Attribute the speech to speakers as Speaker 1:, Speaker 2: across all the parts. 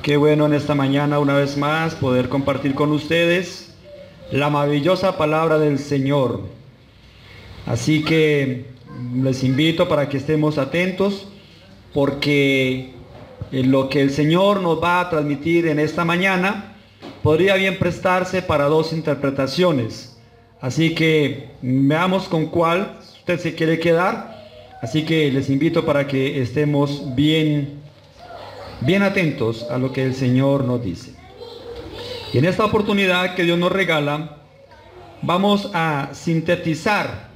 Speaker 1: Qué bueno en esta mañana una vez más poder compartir con ustedes la maravillosa palabra del Señor. Así que les invito para que estemos atentos, porque lo que el Señor nos va a transmitir en esta mañana podría bien prestarse para dos interpretaciones. Así que veamos con cuál usted se quiere quedar. Así que les invito para que estemos bien atentos a lo que el Señor nos dice. Y en esta oportunidad que Dios nos regala, vamos a sintetizar,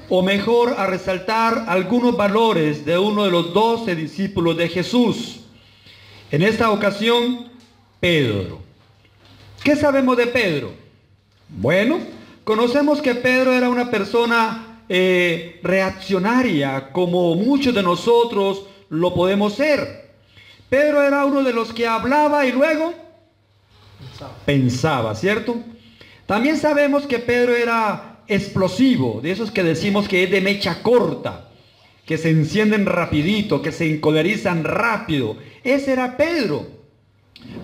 Speaker 1: o mejor a resaltar algunos valores de uno de los 12 discípulos de Jesús. En esta ocasión, Pedro. ¿Qué sabemos de Pedro? Bueno, conocemos que Pedro era una persona reaccionaria, como muchos de nosotros lo podemos ser. Pedro era uno de los que hablaba y luego pensaba, ¿cierto? También sabemos que Pedro era explosivo, de esos que decimos que es de mecha corta, que se encienden rapidito, que se encolerizan rápido. Ese era Pedro.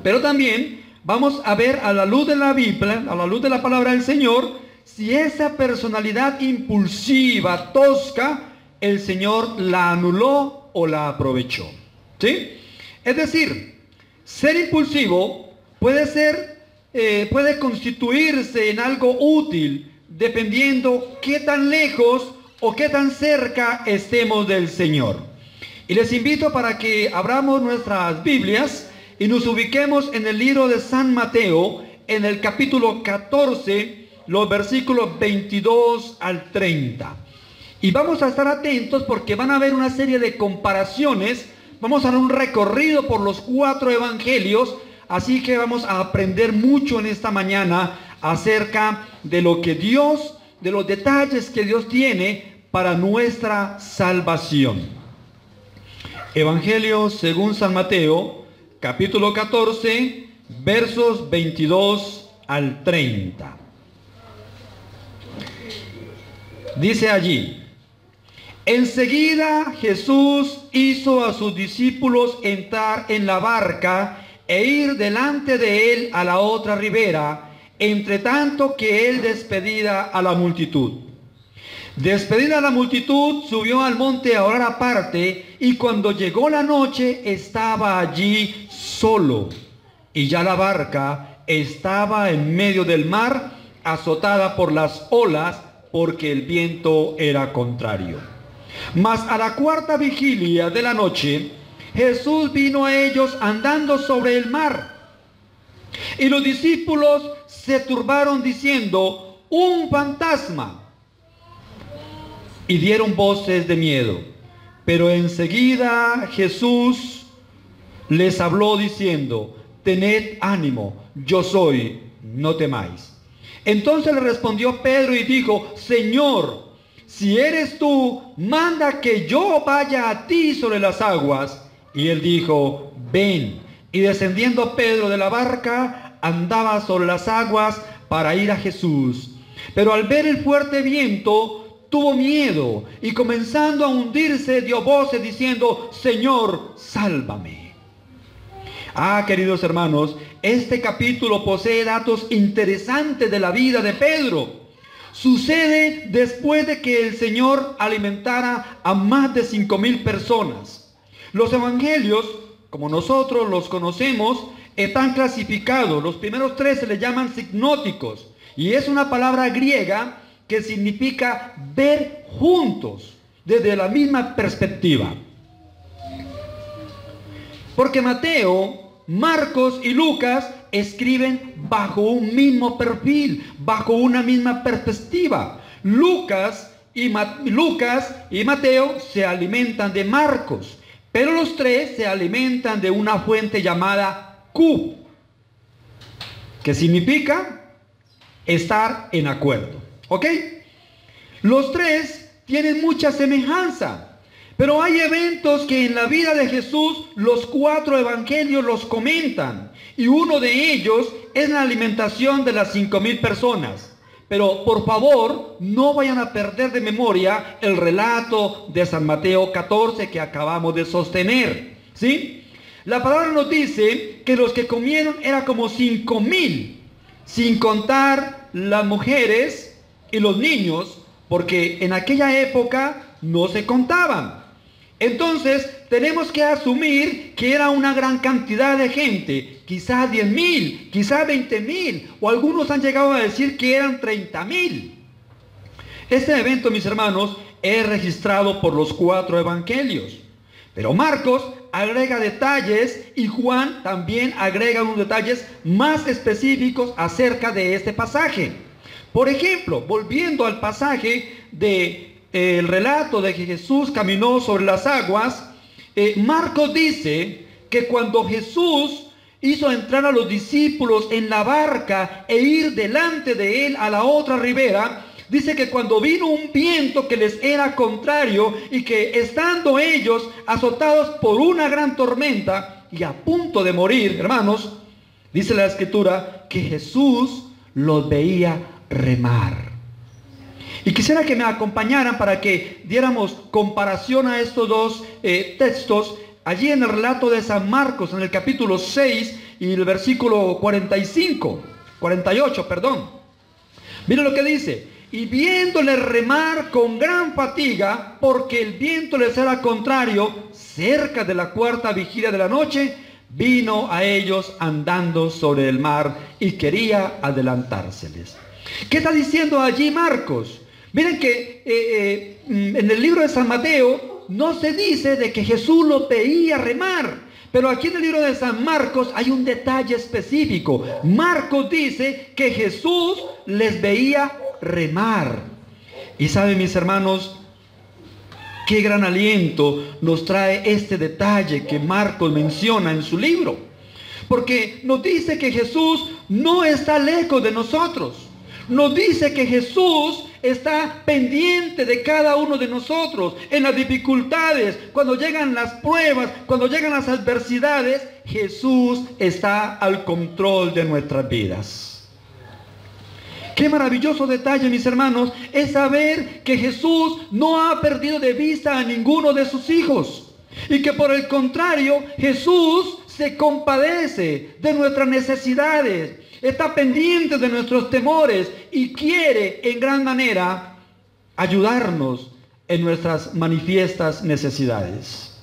Speaker 1: Pero también vamos a ver a la luz de la Biblia, a la luz de la palabra del Señor, si esa personalidad impulsiva, tosca, el Señor la anuló o la aprovechó. ¿Sí? Es decir, ser impulsivo puede constituirse en algo útil dependiendo qué tan lejos o qué tan cerca estemos del Señor. Y les invito para que abramos nuestras Biblias y nos ubiquemos en el libro de San Mateo, en el capítulo 14, los versículos 22 al 30. Y vamos a estar atentos porque van a haber una serie de comparaciones. Vamos a dar un recorrido por los 4 evangelios, así que vamos a aprender mucho en esta mañana acerca de lo que Dios, de los detalles que Dios tiene para nuestra salvación. Evangelio según San Mateo, capítulo 14, versos 22 al 30. Dice allí: enseguida Jesús hizo a sus discípulos entrar en la barca e ir delante de él a la otra ribera, entre tanto que él despedía a la multitud. Despedida la multitud, subió al monte a orar aparte, y cuando llegó la noche estaba allí solo. Y ya la barca estaba en medio del mar, azotada por las olas, porque el viento era contrario. Mas a la 4ª vigilia de la noche, Jesús vino a ellos andando sobre el mar. Y los discípulos se turbaron diciendo: un fantasma. Y dieron voces de miedo. Pero enseguida Jesús les habló diciendo: tened ánimo, yo soy, no temáis. Entonces le respondió Pedro y dijo: Señor, si eres tú, manda que yo vaya a ti sobre las aguas. Y él dijo: ven. Y descendiendo Pedro de la barca, andaba sobre las aguas para ir a Jesús. Pero al ver el fuerte viento, tuvo miedo, y comenzando a hundirse, dio voces diciendo: Señor, sálvame. Queridos hermanos, este capítulo posee datos interesantes de la vida de Pedro. Sucede después de que el Señor alimentara a más de 5,000 personas. Los evangelios, como nosotros los conocemos, están clasificados. Los primeros 3 se les llaman sinópticos, y es una palabra griega que significa ver juntos, desde la misma perspectiva. Porque Mateo, Marcos y Lucas escriben bajo un mismo perfil, bajo una misma perspectiva. Lucas y Mateo se alimentan de Marcos, pero los 3 se alimentan de una fuente llamada Q, que significa estar en acuerdo. ¿Ok? Los 3 tienen mucha semejanza. Pero hay eventos que en la vida de Jesús los 4 evangelios los comentan. Y uno de ellos es la alimentación de las 5,000 personas. Pero por favor, no vayan a perder de memoria el relato de San Mateo 14 que acabamos de sostener. ¿Sí? La palabra nos dice que los que comieron era como 5,000, sin contar las mujeres y los niños, porque en aquella época no se contaban. Entonces tenemos que asumir que era una gran cantidad de gente, quizás 10,000, quizás 20,000, o algunos han llegado a decir que eran 30,000. Este evento, mis hermanos, es registrado por los 4 evangelios. Pero Marcos agrega detalles y Juan también agrega unos detalles más específicos acerca de este pasaje. Por ejemplo, volviendo al pasaje del relato de que Jesús caminó sobre las aguas, Marcos dice que cuando Jesús hizo entrar a los discípulos en la barca e ir delante de él a la otra ribera, dice que cuando vino un viento que les era contrario y que estando ellos azotados por una gran tormenta y a punto de morir, hermanos, dice la Escritura que Jesús los veía remar. Y quisiera que me acompañaran para que diéramos comparación a estos dos textos, allí en el relato de San Marcos, en el capítulo 6 y el versículo 48, perdón. Miren lo que dice: y viéndole remar con gran fatiga, porque el viento les era contrario, cerca de la 4ª vigilia de la noche, vino a ellos andando sobre el mar y quería adelantárseles. ¿Qué está diciendo allí Marcos? Miren que en el libro de San Mateo no se dice de que Jesús lo veía remar, pero aquí en el libro de San Marcos hay un detalle específico. Marcos dice que Jesús les veía remar. Y saben, mis hermanos, qué gran aliento nos trae este detalle que Marcos menciona en su libro, porque nos dice que Jesús no está lejos de nosotros. Nos dice que Jesús está pendiente de cada uno de nosotros en las dificultades, cuando llegan las pruebas, cuando llegan las adversidades. Jesús está al control de nuestras vidas. Qué maravilloso detalle, mis hermanos, es saber que Jesús no ha perdido de vista a ninguno de sus hijos, y que por el contrario, Jesús se compadece de nuestras necesidades, está pendiente de nuestros temores y quiere en gran manera ayudarnos en nuestras manifiestas necesidades.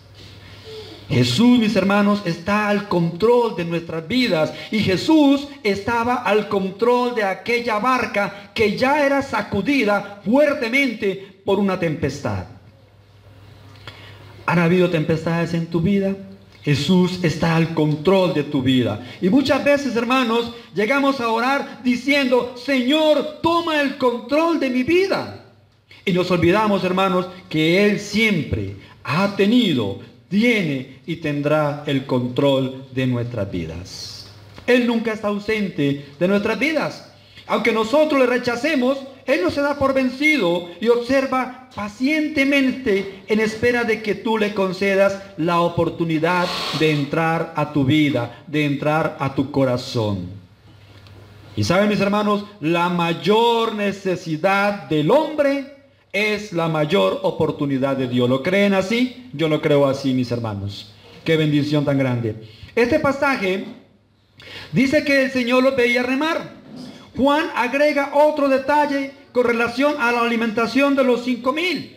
Speaker 1: Jesús, mis hermanos, está al control de nuestras vidas, y Jesús estaba al control de aquella barca que ya era sacudida fuertemente por una tempestad. ¿Han habido tempestades en tu vida? Jesús está al control de tu vida. Y muchas veces, hermanos, llegamos a orar diciendo: Señor, toma el control de mi vida. Y nos olvidamos, hermanos, que Él siempre ha tenido, tiene y tendrá el control de nuestras vidas. Él nunca está ausente de nuestras vidas. Aunque nosotros le rechacemos, Él no se da por vencido y observa pacientemente en espera de que tú le concedas la oportunidad de entrar a tu vida, de entrar a tu corazón. Y saben, mis hermanos, la mayor necesidad del hombre es la mayor oportunidad de Dios. ¿Lo creen así? Yo lo creo así, mis hermanos. Qué bendición tan grande. Este pasaje dice que el Señor los veía remar. Juan agrega otro detalle con relación a la alimentación de los 5,000.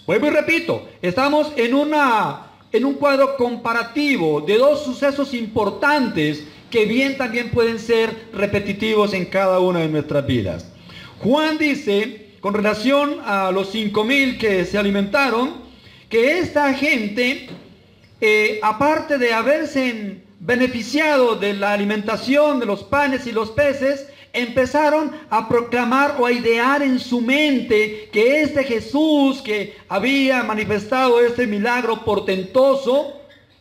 Speaker 1: Vuelvo y repito, estamos en un cuadro comparativo de dos sucesos importantes que bien también pueden ser repetitivos en cada una de nuestras vidas. Juan dice, con relación a los 5,000 que se alimentaron, que esta gente, aparte de haberse beneficiado de la alimentación de los panes y los peces, empezaron a proclamar o a idear en su mente que este Jesús que había manifestado este milagro portentoso,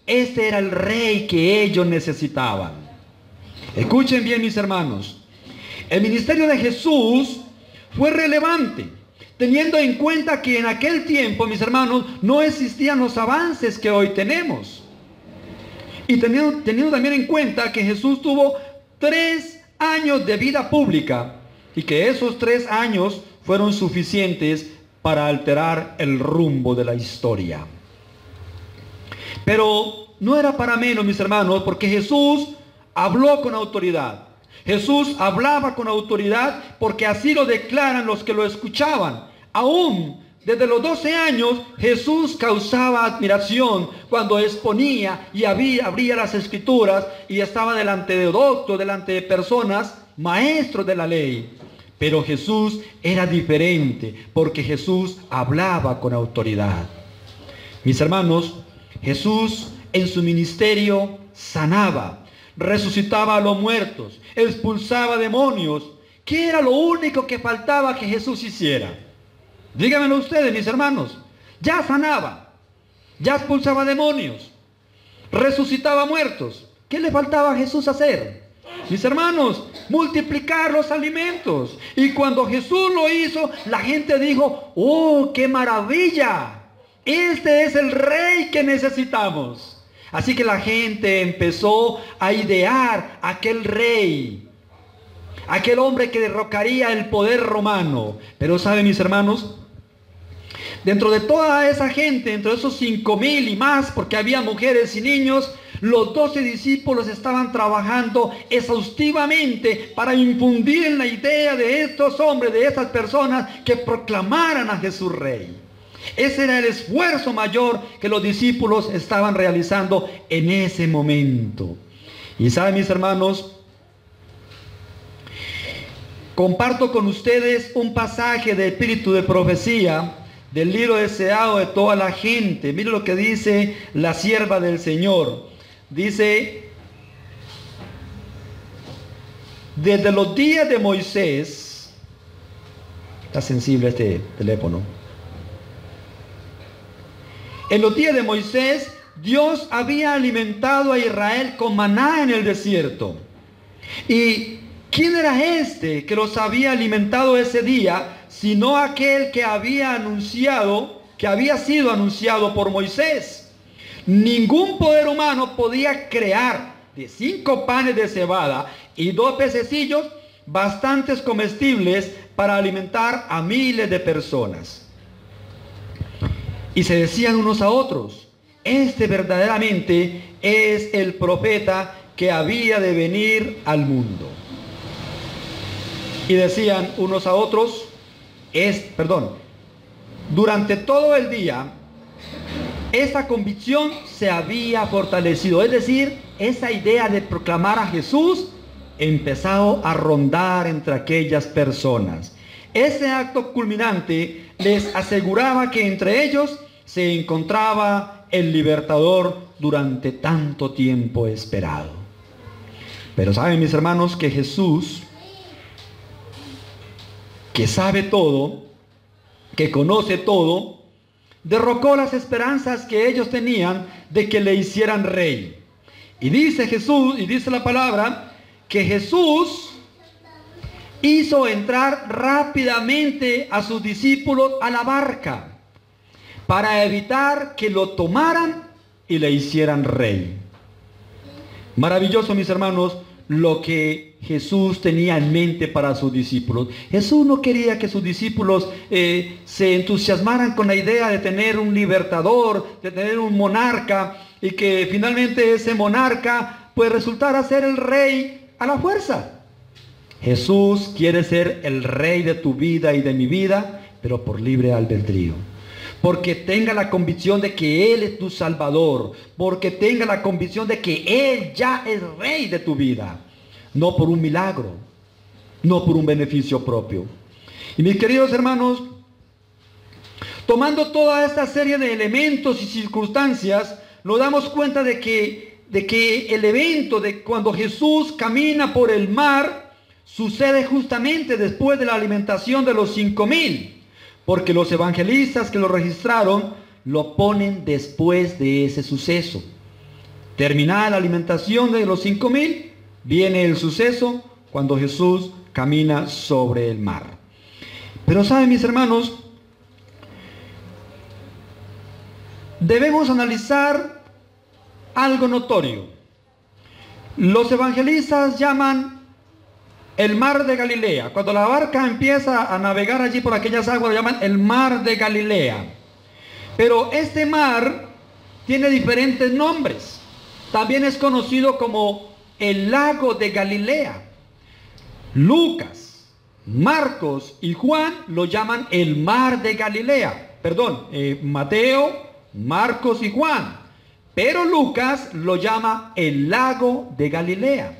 Speaker 1: este era el rey que ellos necesitaban. Escuchen bien, mis hermanos, el ministerio de Jesús fue relevante, teniendo en cuenta que en aquel tiempo, mis hermanos, no existían los avances que hoy tenemos. Y teniendo también en cuenta que Jesús tuvo 3 años de vida pública, y que esos 3 años fueron suficientes para alterar el rumbo de la historia. Pero no era para menos, mis hermanos, porque Jesús habló con autoridad. Jesús hablaba con autoridad porque así lo declaran los que lo escuchaban. Aún desde los 12 años Jesús causaba admiración cuando exponía y abría las escrituras y estaba delante de doctos, delante de personas, maestros de la ley. Pero Jesús era diferente porque Jesús hablaba con autoridad. Mis hermanos, Jesús en su ministerio sanaba, resucitaba a los muertos, expulsaba demonios. ¿Qué era lo único que faltaba que Jesús hiciera? Díganmelo ustedes, mis hermanos. Ya sanaba, ya expulsaba demonios, resucitaba muertos. ¿Qué le faltaba a Jesús hacer? Mis hermanos, multiplicar los alimentos. Y cuando Jesús lo hizo, la gente dijo: ¡oh, qué maravilla! Este es el rey que necesitamos. Así que la gente empezó a idear aquel rey, aquel hombre que derrocaría el poder romano. Pero ¿saben, mis hermanos? Dentro de toda esa gente, entre esos 5,000 y más, porque había mujeres y niños, los 12 discípulos estaban trabajando exhaustivamente para infundir en la idea de estos hombres, de estas personas, que proclamaran a Jesús rey. Ese era el esfuerzo mayor que los discípulos estaban realizando en ese momento. Y saben, mis hermanos, comparto con ustedes un pasaje de espíritu de profecía del libro deseado de toda la gente. Mire lo que dice la sierva del Señor. Dice: desde los días de Moisés, está sensible este teléfono. En los días de Moisés, Dios había alimentado a Israel con maná en el desierto. ¿Y quién era este que los había alimentado ese día, sino aquel que había sido anunciado por Moisés? Ningún poder humano podía crear de 5 panes de cebada y 2 pececillos bastantes comestibles para alimentar a miles de personas. Y se decían unos a otros: este verdaderamente es el profeta que había de venir al mundo. Y decían unos a otros, durante todo el día, esa convicción se había fortalecido. Es decir, esa idea de proclamar a Jesús empezó a rondar entre aquellas personas. Ese acto culminante les aseguraba que entre ellos se encontraba el libertador durante tanto tiempo esperado. Pero saben, mis hermanos, que Jesús, que sabe todo, que conoce todo, derrocó las esperanzas que ellos tenían de que le hicieran rey. Y dice Jesús, y dice la palabra, que Jesús hizo entrar rápidamente a sus discípulos a la barca para evitar que lo tomaran y le hicieran rey. Maravilloso, mis hermanos, lo que Jesús tenía en mente para sus discípulos. Jesús no quería que sus discípulos se entusiasmaran con la idea de tener un libertador, de tener un monarca, y que finalmente ese monarca pues resultara ser el rey a la fuerza. Jesús quiere ser el rey de tu vida y de mi vida, pero por libre albedrío. Porque tenga la convicción de que Él es tu Salvador. Porque tenga la convicción de que Él ya es rey de tu vida. No por un milagro, no por un beneficio propio. Y mis queridos hermanos, tomando toda esta serie de elementos y circunstancias, nos damos cuenta de que el evento de cuando Jesús camina por el mar sucede justamente después de la alimentación de los 5,000. Porque los evangelistas que lo registraron lo ponen después de ese suceso. Terminada la alimentación de los 5,000, viene el suceso cuando Jesús camina sobre el mar. Pero saben, mis hermanos, debemos analizar algo notorio. Los evangelistas llaman el mar de Galilea. Cuando la barca empieza a navegar allí por aquellas aguas, lo llaman el mar de Galilea. Pero este mar tiene diferentes nombres. también es conocido como el lago de Galilea. Lucas, Marcos y Juan lo llaman el mar de Galilea. Perdón, Mateo, Marcos y Juan. Pero Lucas lo llama el lago de Galilea.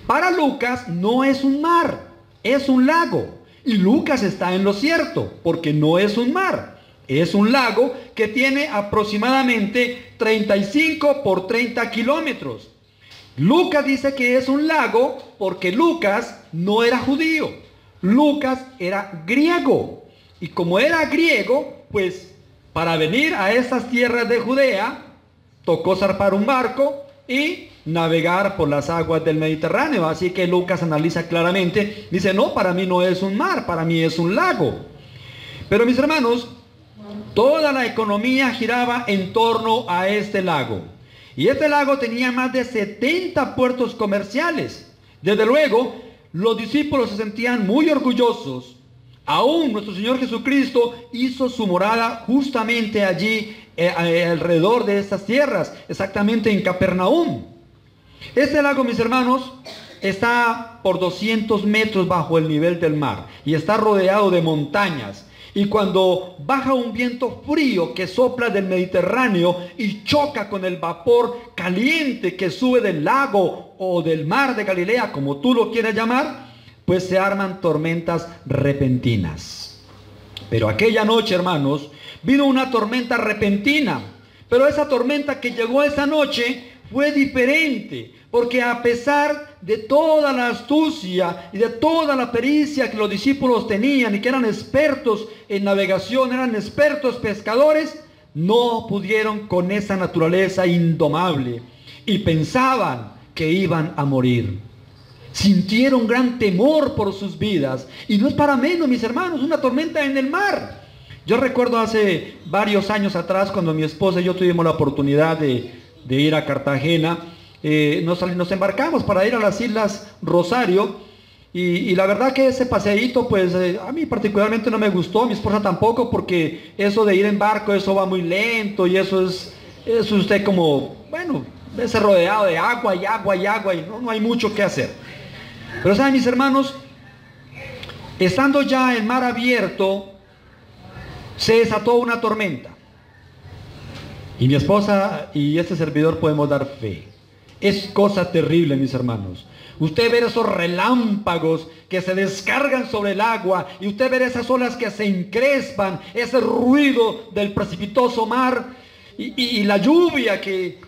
Speaker 1: Para Lucas no es un mar, es un lago. Y Lucas está en lo cierto, porque no es un mar. Es un lago que tiene aproximadamente 35 por 30 kilómetros. Lucas dice que es un lago porque Lucas no era judío. Lucas era griego. Y como era griego, pues para venir a estas tierras de Judea, tocó zarpar un barco y navegar por las aguas del Mediterráneo. Así que Lucas analiza claramente, dice, no, para mí no es un mar, para mí es un lago. Pero mis hermanos, toda la economía giraba en torno a este lago. Y este lago tenía más de 70 puertos comerciales. Desde luego, los discípulos se sentían muy orgullosos. Aún nuestro Señor Jesucristo hizo su morada justamente allí, alrededor de estas tierras, exactamente en Capernaum. Este lago, mis hermanos, está por 200 metros bajo el nivel del mar y está rodeado de montañas. Y cuando baja un viento frío que sopla del Mediterráneo y choca con el vapor caliente que sube del lago o del mar de Galilea, como tú lo quieras llamar, pues se arman tormentas repentinas. Pero aquella noche, hermanos, vino una tormenta repentina. Pero esa tormenta que llegó esa noche fue diferente, porque a pesar de toda la astucia y de toda la pericia que los discípulos tenían y que eran expertos en navegación, eran expertos pescadores, no pudieron con esa naturaleza indomable y pensaban que iban a morir. Sintieron gran temor por sus vidas, y no es para menos, mis hermanos, una tormenta en el mar. Yo recuerdo hace varios años atrás, cuando mi esposa y yo tuvimos la oportunidad de ir a Cartagena, nos embarcamos para ir a las Islas Rosario, y la verdad que ese paseíto, pues a mí particularmente no me gustó, a mi esposa tampoco, porque eso de ir en barco, eso va muy lento, y eso es usted como, bueno, ese rodeado de agua y agua y agua, y no hay mucho que hacer. Pero saben, mis hermanos, estando ya en mar abierto, se desató una tormenta. Y mi esposa y este servidor podemos dar fe. Es cosa terrible, mis hermanos. Usted ve esos relámpagos que se descargan sobre el agua, y usted ve esas olas que se encrespan, ese ruido del precipitoso mar, y la lluvia que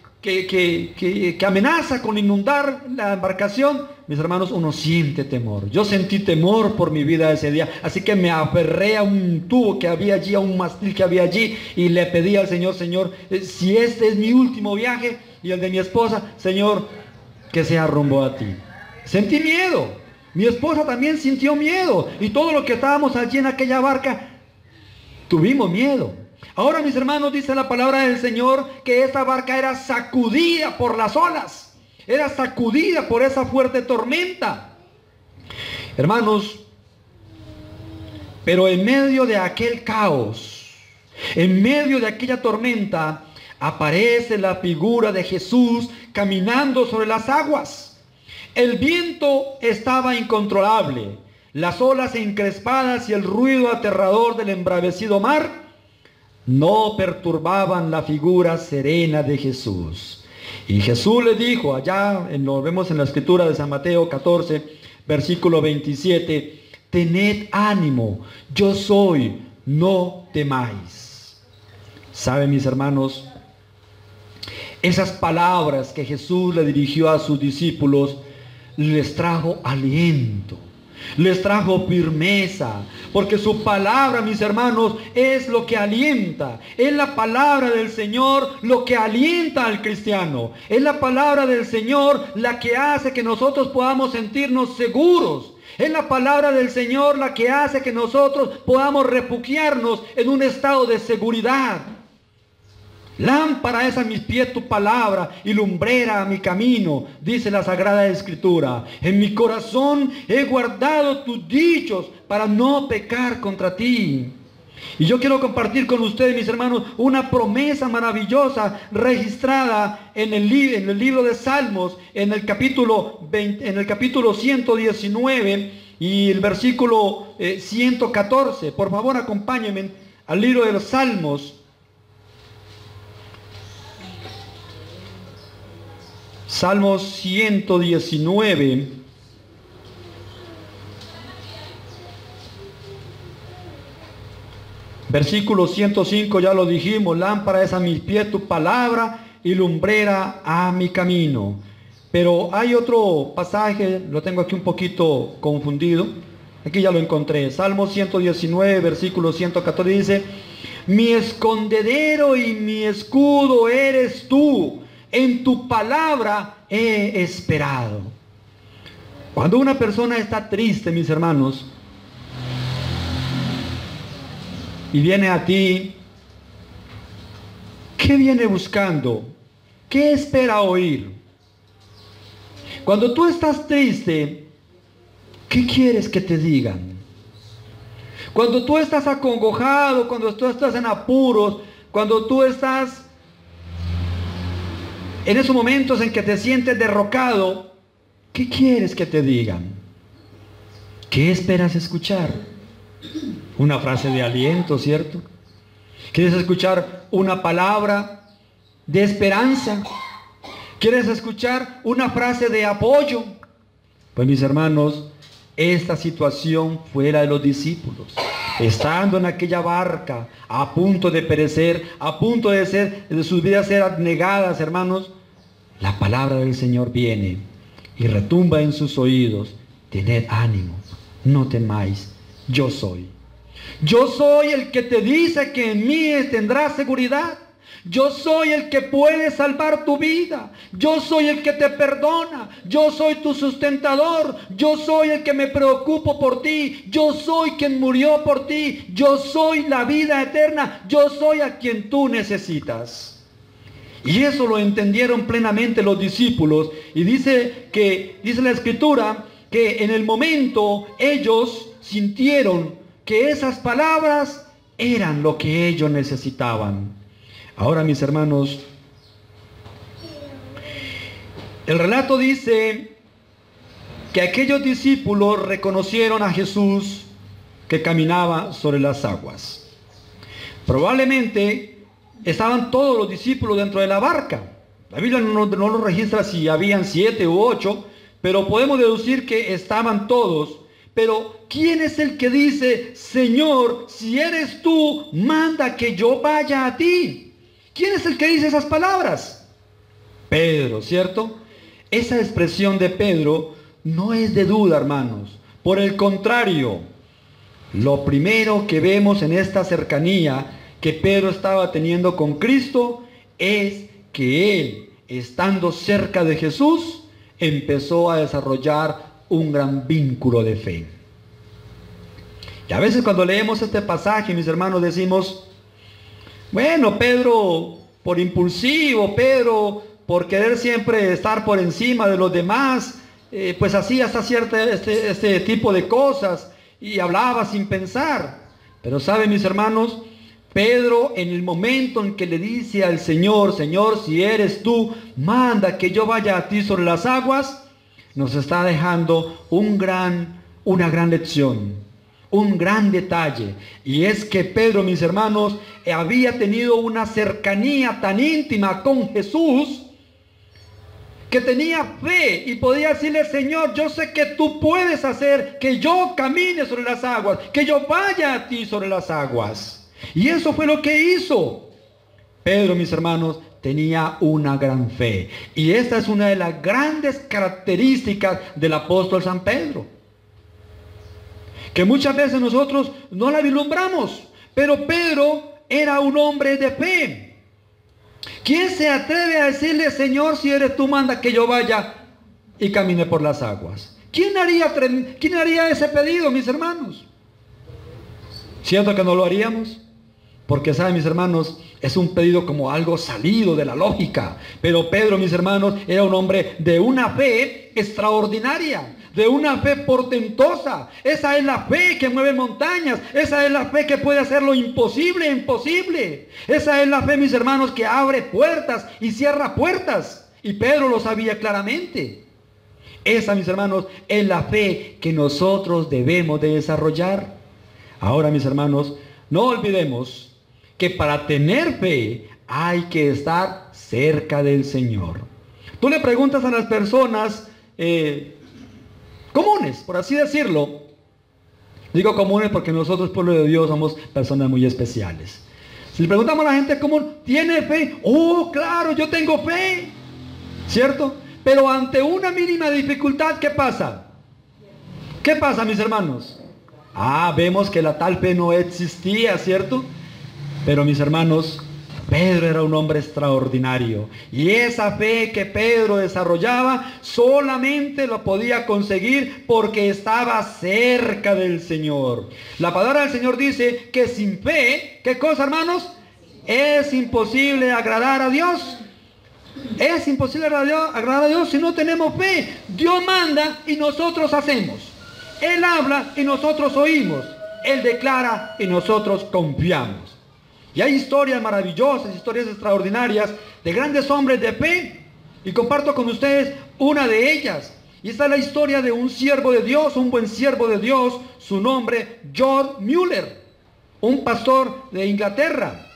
Speaker 1: amenaza con inundar la embarcación. Mis hermanos, uno siente temor. Yo sentí temor por mi vida ese día, así que me aferré a un tubo que había allí, a un mástil que había allí, y le pedí al Señor, Señor, si este es mi último viaje y el de mi esposa, Señor, que sea rumbo a ti. Sentí miedo. Mi esposa también sintió miedo, y todos los que estábamos allí en aquella barca tuvimos miedo. Ahora, mis hermanos, dice la palabra del Señor que esta barca era sacudida por las olas. Era sacudida por esa fuerte tormenta. Hermanos, pero en medio de aquel caos, en medio de aquella tormenta, aparece la figura de Jesús caminando sobre las aguas. El viento estaba incontrolable, las olas encrespadas y el ruido aterrador del embravecido mar no perturbaban la figura serena de Jesús. Y Jesús le dijo, allá lo vemos en la escritura de San Mateo 14, versículo 27, tened ánimo, yo soy, no temáis. ¿Saben, mis hermanos? Esas palabras que Jesús le dirigió a sus discípulos les trajo aliento, les trajo firmeza, porque su palabra, mis hermanos, es lo que alienta. Es la palabra del Señor lo que alienta al cristiano. Es la palabra del Señor la que hace que nosotros podamos sentirnos seguros. Es la palabra del Señor la que hace que nosotros podamos refugiarnos en un estado de seguridad. Lámpara es a mis pies tu palabra y lumbrera a mi camino, dice la Sagrada Escritura. En mi corazón he guardado tus dichos para no pecar contra ti. Y yo quiero compartir con ustedes, mis hermanos, una promesa maravillosa registrada en el libro de Salmos, en el capítulo 119 y el versículo 114. Por favor, acompáñenme al libro de los Salmos. Salmos 119. Versículo 105, ya lo dijimos: lámpara es a mis pies tu palabra y lumbrera a mi camino. Pero hay otro pasaje, lo tengo aquí un poquito confundido. Aquí ya lo encontré. Salmo 119, versículo 114 dice: mi escondedero y mi escudo eres tú, en tu palabra he esperado. Cuando una persona está triste, mis hermanos, y viene a ti, ¿qué viene buscando? ¿Qué espera oír? Cuando tú estás triste, ¿qué quieres que te digan? Cuando tú estás acongojado, cuando tú estás en apuros, cuando tú estás en esos momentos en que te sientes derrocado, ¿qué quieres que te digan? ¿Qué esperas escuchar? Una frase de aliento, ¿cierto? ¿Quieres escuchar una palabra de esperanza? ¿Quieres escuchar una frase de apoyo? Pues, mis hermanos, esta situación fue la de los discípulos. Estando en aquella barca, a punto de perecer, a punto de sus vidas ser abnegadas, hermanos, la palabra del Señor viene y retumba en sus oídos: tened ánimo, no temáis, yo soy. Yo soy el que te dice que en mí tendrás seguridad. Yo soy el que puede salvar tu vida. Yo soy el que te perdona. Yo soy tu sustentador. Yo soy el que me preocupo por ti. Yo soy quien murió por ti. Yo soy la vida eterna. Yo soy a quien tú necesitas. Y eso lo entendieron plenamente los discípulos. Y dice la Escritura que en el momento ellos sintieron que esas palabras eran lo que ellos necesitaban. Ahora, mis hermanos, el relato dice que aquellos discípulos reconocieron a Jesús que caminaba sobre las aguas. Probablemente estaban todos los discípulos dentro de la barca. La Biblia no lo registra si habían 7 u 8, pero podemos deducir que estaban todos. Pero ¿quién es el que dice: Señor, si eres tú, manda que yo vaya a ti? ¿Quién es el que dice esas palabras? Pedro, ¿cierto? Esa expresión de Pedro no es de duda, hermanos. Por el contrario, lo primero que vemos en esta cercanía que Pedro estaba teniendo con Cristo es que él, estando cerca de Jesús, empezó a desarrollar un gran vínculo de fe. Y a veces cuando leemos este pasaje, mis hermanos, decimos: bueno, Pedro por impulsivo, Pedro por querer siempre estar por encima de los demás, pues hacía hasta este tipo de cosas y hablaba sin pensar. Pero saben, mis hermanos, Pedro, en el momento en que le dice al Señor: Señor, si eres tú, manda que yo vaya a ti sobre las aguas, nos está dejando una gran lección, un gran detalle. Y es que Pedro, mis hermanos, había tenido una cercanía tan íntima con Jesús que tenía fe y podía decirle: Señor, yo sé que tú puedes hacer que yo camine sobre las aguas, que yo vaya a ti sobre las aguas. Y eso fue lo que hizo. Pedro, mis hermanos, tenía una gran fe. Y esta es una de las grandes características del apóstol San Pedro, que muchas veces nosotros no la vislumbramos. Pero Pedro era un hombre de fe. ¿Quién se atreve a decirle: Señor, si eres tú, manda que yo vaya y camine por las aguas? ¿Quién haría ese pedido, mis hermanos? ¿Cierto que no lo haríamos? Porque, ¿saben, mis hermanos? Es un pedido como algo salido de la lógica. Pero Pedro, mis hermanos, era un hombre de una fe extraordinaria. de una fe portentosa. Esa es la fe que mueve montañas. Esa es la fe que puede hacer lo imposible imposible. Esa es la fe, mis hermanos, que abre puertas y cierra puertas. Y Pedro lo sabía claramente. Esa, mis hermanos, es la fe que nosotros debemos de desarrollar. Ahora, mis hermanos, no olvidemos que para tener fe hay que estar cerca del Señor. Tú le preguntas a las personas comunes, por así decirlo. Digo comunes porque nosotros, pueblo de Dios, somos personas muy especiales. Si le preguntamos a la gente común, ¿tiene fe? Oh, claro, yo tengo fe, ¿cierto? Pero ante una mínima dificultad, ¿qué pasa? ¿Qué pasa, mis hermanos? Vemos que la tal fe no existía, ¿cierto? Pero, mis hermanos, Pedro era un hombre extraordinario. Y esa fe que Pedro desarrollaba solamente lo podía conseguir porque estaba cerca del Señor. La palabra del Señor dice que sin fe, ¿qué cosa, hermanos? Es imposible agradar a Dios. Es imposible agradar a Dios si no tenemos fe. Dios manda y nosotros hacemos. Él habla y nosotros oímos. Él declara y nosotros confiamos. Y hay historias maravillosas, historias extraordinarias de grandes hombres de fe. Y comparto con ustedes una de ellas. Y esta es la historia de un siervo de Dios, un buen siervo de Dios. Su nombre, George Mueller, un pastor de Inglaterra.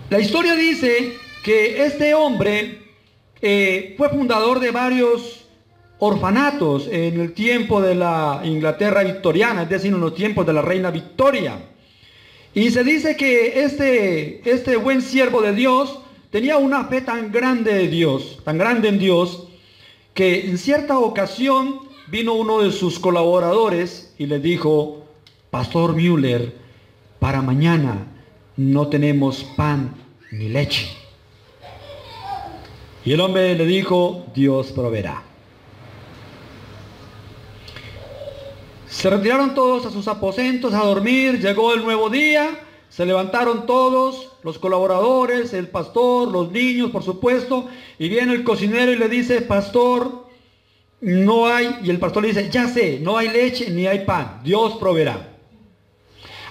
Speaker 1: La historia dice que este hombre fue fundador de varios orfanatos en el tiempo de la Inglaterra victoriana, es decir, en los tiempos de la reina Victoria. Y se dice que este buen siervo de Dios tenía una fe tan grande en Dios, que en cierta ocasión vino uno de sus colaboradores y le dijo: Pastor Mueller, para mañana no tenemos pan ni leche. Y el hombre le dijo: Dios proveerá. Se retiraron todos a sus aposentos a dormir. Llegó el nuevo día. Se levantaron todos, los colaboradores, el pastor, los niños, por supuesto. Y viene el cocinero y le dice: Pastor, no hay. Y el pastor le dice: ya sé, no hay leche ni hay pan. Dios proveerá.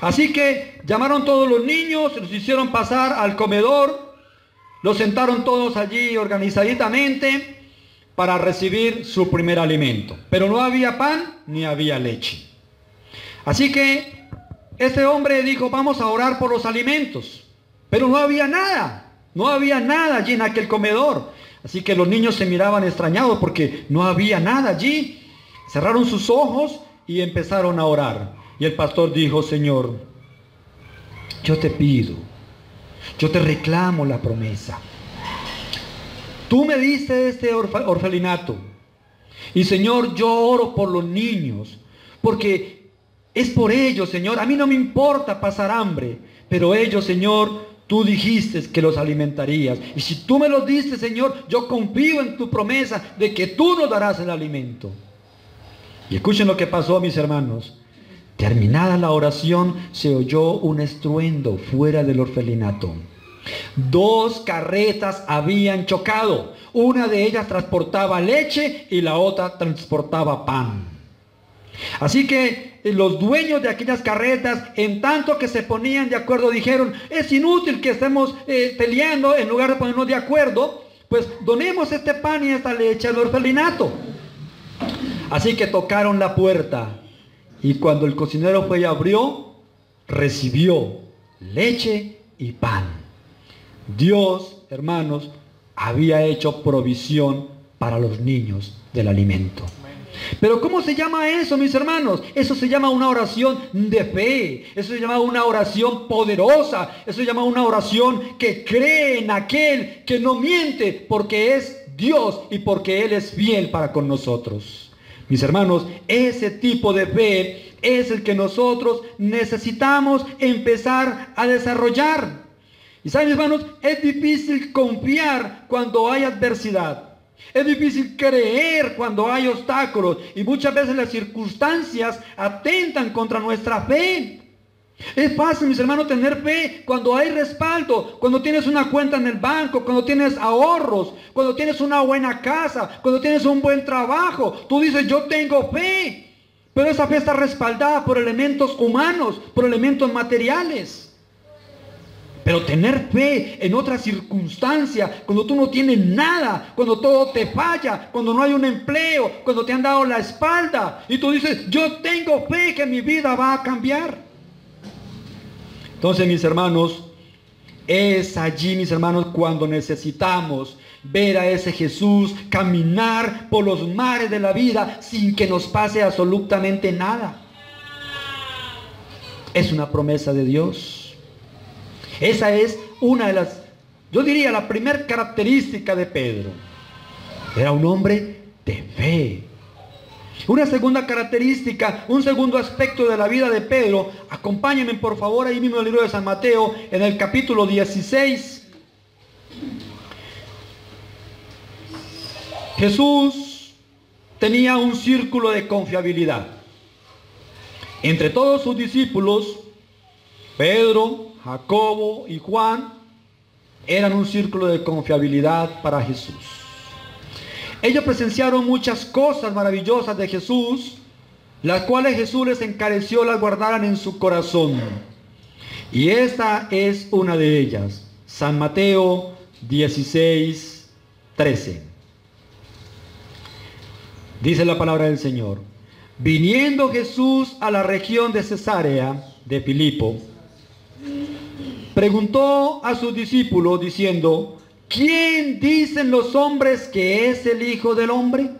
Speaker 1: Así que llamaron todos los niños, los hicieron pasar al comedor. Los sentaron todos allí organizadamente para recibir su primer alimento. Pero no había pan ni había leche. Así que este hombre dijo: vamos a orar por los alimentos. Pero no había nada. No había nada allí en aquel comedor. Así que los niños se miraban extrañados porque no había nada allí. Cerraron sus ojos y empezaron a orar. Y el pastor dijo: Señor, yo te pido, yo te reclamo la promesa. Tú me diste este orfelinato. Y Señor, yo oro por los niños. Porque es por ellos, Señor. A mí no me importa pasar hambre. Pero ellos, Señor, tú dijiste que los alimentarías. Y si tú me los diste, Señor, yo confío en tu promesa de que tú nos darás el alimento. Y escuchen lo que pasó, mis hermanos. Terminada la oración, se oyó un estruendo fuera del orfelinato. 2 carretas habían chocado. Una de ellas transportaba leche y la otra transportaba pan. Así que los dueños de aquellas carretas, en tanto que se ponían de acuerdo, dijeron: es inútil que estemos peleando. En lugar de ponernos de acuerdo, pues donemos este pan y esta leche al orfelinato. Así que tocaron la puerta. Y cuando el cocinero fue y abrió, recibió leche y pan. Dios, hermanos, había hecho provisión para los niños del alimento. Pero ¿cómo se llama eso, mis hermanos? Eso se llama una oración de fe. Eso se llama una oración poderosa. Eso se llama una oración que cree en aquel que no miente, porque es Dios y porque Él es fiel para con nosotros. Mis hermanos, ese tipo de fe es el que nosotros necesitamos empezar a desarrollar. Y saben, mis hermanos, es difícil confiar cuando hay adversidad. Es difícil creer cuando hay obstáculos. Y muchas veces las circunstancias atentan contra nuestra fe. Es fácil, mis hermanos, tener fe cuando hay respaldo, cuando tienes una cuenta en el banco, cuando tienes ahorros, cuando tienes una buena casa, cuando tienes un buen trabajo. Tú dices, yo tengo fe, pero esa fe está respaldada por elementos humanos, por elementos materiales. Pero tener fe en otra circunstancia, cuando tú no tienes nada, cuando todo te falla, cuando no hay un empleo, cuando te han dado la espalda, y tú dices, yo tengo fe que mi vida va a cambiar. Entonces, mis hermanos, es allí, mis hermanos, cuando necesitamos ver a ese Jesús caminar por los mares de la vida sin que nos pase absolutamente nada. Es una promesa de Dios. Esa es una de las, yo diría, la primera característica de Pedro. Era un hombre de fe. Una segunda característica, un segundo aspecto de la vida de Pedro, acompáñenme por favor ahí mismo en el libro de San Mateo, en el capítulo 16. Jesús tenía un círculo de confiabilidad. Entre todos sus discípulos, Pedro, Jacobo y Juan eran un círculo de confiabilidad para Jesús. Ellos presenciaron muchas cosas maravillosas de Jesús, las cuales Jesús les encareció las guardaran en su corazón. Y esta es una de ellas. San Mateo 16, 13. Dice la palabra del Señor. Viniendo Jesús a la región de Cesarea de Filipo, preguntó a sus discípulos diciendo, ¿quién dicen los hombres que es el Hijo del Hombre?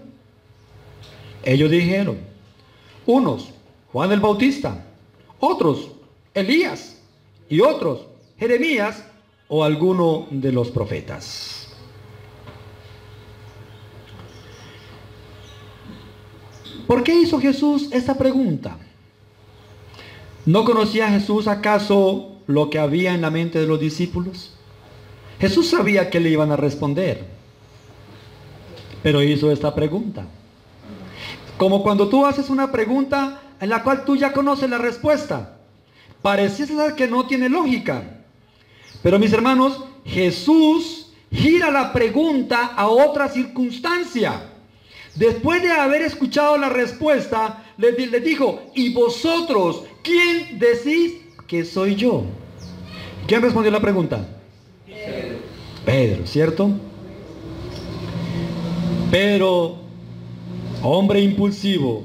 Speaker 1: Ellos dijeron, unos, Juan el Bautista, otros, Elías, y otros, Jeremías o alguno de los profetas. ¿Por qué hizo Jesús esa pregunta? ¿No conocía Jesús acaso lo que había en la mente de los discípulos? Jesús sabía que le iban a responder, pero hizo esta pregunta. Como cuando tú haces una pregunta en la cual tú ya conoces la respuesta. Pareciera que no tiene lógica. Pero mis hermanos, Jesús gira la pregunta a otra circunstancia. Después de haber escuchado la respuesta, les dijo, ¿y vosotros quién decís que soy yo? ¿Quién respondió la pregunta? Pedro, ¿cierto? Pedro, hombre impulsivo,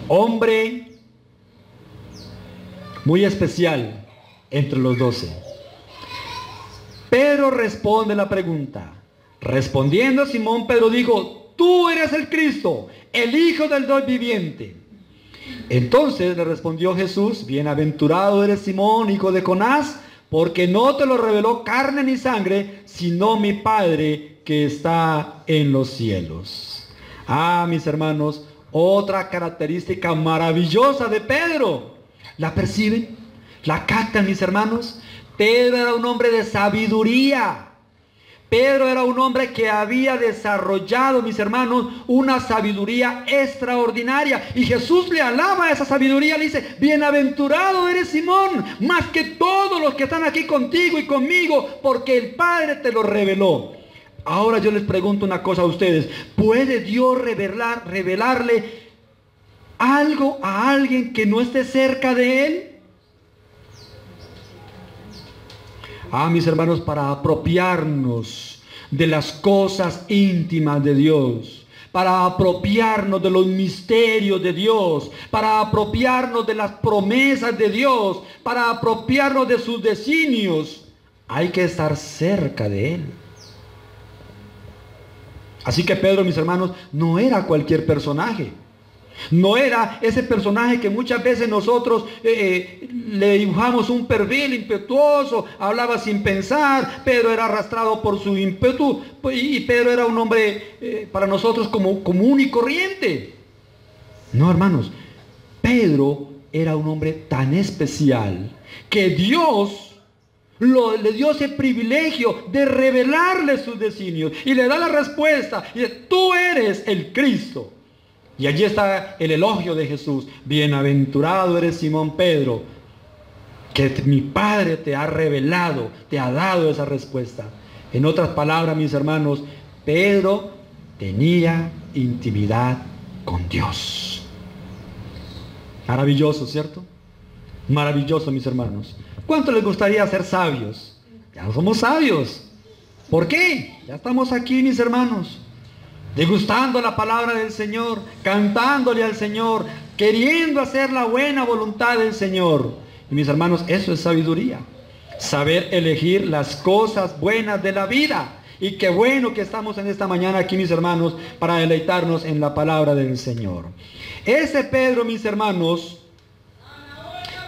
Speaker 1: hombre muy especial entre los 12. Pedro responde la pregunta. Respondiendo Simón, Pedro dijo, tú eres el Cristo, el Hijo del Dios viviente. Entonces le respondió Jesús, bienaventurado eres Simón, hijo de Jonás, porque no te lo reveló carne ni sangre, sino mi Padre que está en los cielos. Ah, mis hermanos, otra característica maravillosa de Pedro. ¿La perciben? ¿La captan, mis hermanos? Pedro era un hombre de sabiduría. Pedro era un hombre que había desarrollado, mis hermanos, una sabiduría extraordinaria. Y Jesús le alaba esa sabiduría, le dice, bienaventurado eres Simón, más que todos los que están aquí contigo y conmigo, porque el Padre te lo reveló. Ahora yo les pregunto una cosa a ustedes. ¿Puede Dios revelarle algo a alguien que no esté cerca de Él? Ah, mis hermanos, para apropiarnos de las cosas íntimas de Dios, para apropiarnos de los misterios de Dios, para apropiarnos de las promesas de Dios, para apropiarnos de sus designios, hay que estar cerca de Él. Así que Pedro, mis hermanos, no era cualquier personaje. No era ese personaje que muchas veces nosotros le dibujamos un perfil impetuoso, hablaba sin pensar. Pedro era arrastrado por su ímpetu y Pedro era un hombre para nosotros como común y corriente. No, hermanos, Pedro era un hombre tan especial que Dios le dio ese privilegio de revelarle sus designios y le da la respuesta y dice, tú eres el Cristo. Y allí está el elogio de Jesús. Bienaventurado eres Simón Pedro, que mi Padre te ha revelado, te ha dado esa respuesta. En otras palabras, mis hermanos, Pedro tenía intimidad con Dios. Maravilloso, ¿cierto? Maravilloso, mis hermanos. ¿Cuánto les gustaría ser sabios? Ya no somos sabios. ¿Por qué? Ya estamos aquí, mis hermanos, degustando la palabra del Señor, cantándole al Señor, queriendo hacer la buena voluntad del Señor. Y mis hermanos, eso es sabiduría. Saber elegir las cosas buenas de la vida. Y qué bueno que estamos en esta mañana aquí, mis hermanos, para deleitarnos en la palabra del Señor. Ese Pedro, mis hermanos,